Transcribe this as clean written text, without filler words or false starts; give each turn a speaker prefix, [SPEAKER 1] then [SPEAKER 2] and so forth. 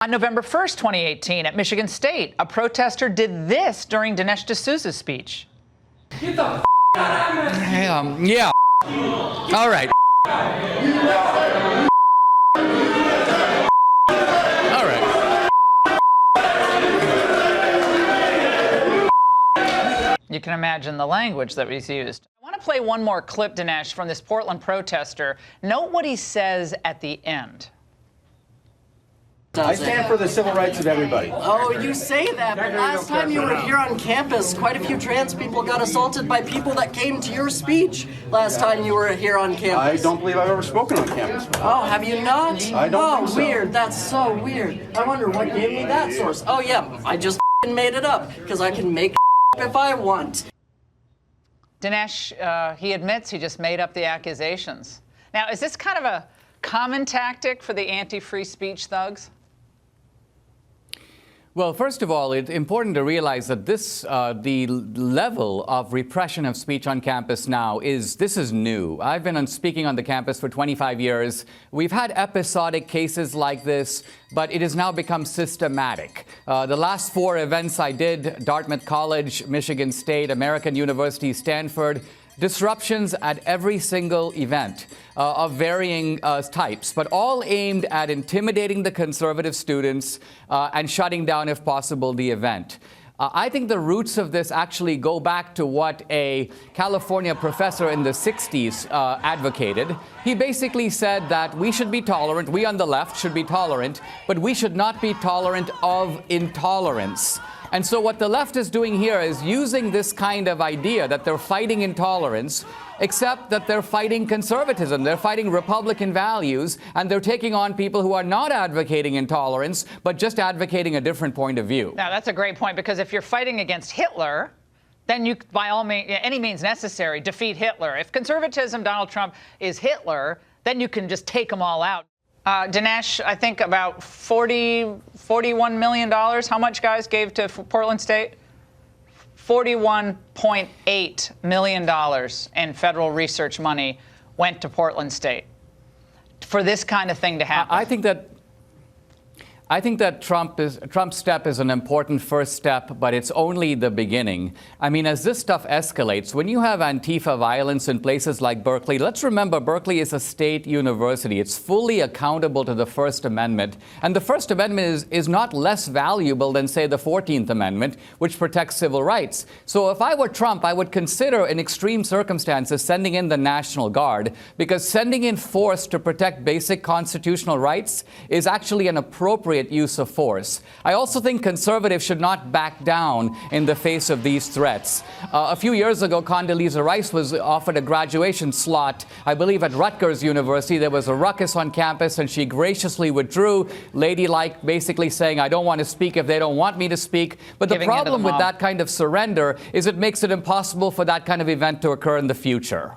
[SPEAKER 1] On November 1st, 2018, at Michigan State, a protester did this during Dinesh D'Souza's speech.
[SPEAKER 2] Get the out of here.
[SPEAKER 3] Yeah. All right. All right.
[SPEAKER 1] You can imagine the language that was used. I want to play one more clip, Dinesh, from this Portland protester. Note what he says at the end.
[SPEAKER 4] I stand for the civil rights of everybody.
[SPEAKER 5] Oh, you say that, but last time you were here on campus, quite a few trans people got assaulted by people that came to your speech last time you were here on campus.
[SPEAKER 4] I don't believe I've ever spoken on campus.
[SPEAKER 5] Oh, have you not?
[SPEAKER 4] I don't think so.
[SPEAKER 5] Weird. That's so weird. I wonder what gave me that source. Oh, yeah, I just made it up, because I can make if I want.
[SPEAKER 1] Dinesh, he admits he just made up the accusations. Now, is this kind of a common tactic for the anti-free speech thugs?
[SPEAKER 3] Well, first of all, it's important to realize that the level of repression of speech on campus now is new. I've been speaking on the campus for 25 years. We've had episodic cases like this, but it has now become systematic. The last 4 events I did, Dartmouth College, Michigan State, American University, Stanford, disruptions at every single event of varying types, but all aimed at intimidating the conservative students and shutting down, if possible, the event. I think the roots of this actually go back to what a California professor in the 60s advocated. He basically said that we should be tolerant, we on the left should be tolerant, but we should not be tolerant of intolerance. And so what the left is doing here is using this kind of idea that they're fighting intolerance, except that they're fighting conservatism, they're fighting Republican values, and they're taking on people who are not advocating intolerance, but just advocating a different point of view.
[SPEAKER 1] Now, that's a great point, because if you're fighting against Hitler, then you, by all means, any means necessary, defeat Hitler. If conservatism, Donald Trump, is Hitler, then you can just take them all out. Dinesh, I think about $41 million. How much, guys, gave to Portland State? $41.8 million in federal research money went to Portland State for this kind of thing to happen.
[SPEAKER 3] I think that Trump's step is an important first step, but it's only the beginning. I mean, as this stuff escalates, when you have Antifa violence in places like Berkeley, let's remember Berkeley is a state university. It's fully accountable to the First Amendment. And the First Amendment is not less valuable than, say, the 14th Amendment, which protects civil rights. So if I were Trump, I would consider, in extreme circumstances, sending in the National Guard, because sending in force to protect basic constitutional rights is actually an appropriate use of force. I also think conservatives should not back down in the face of these threats. A few years ago, Condoleezza Rice was offered a graduation slot, I believe at Rutgers University. There was a ruckus on campus, and she graciously withdrew, ladylike, basically saying, I don't want to speak if they don't want me to speak. But the problem with that kind of surrender is it makes it impossible for that kind of event to occur in the future.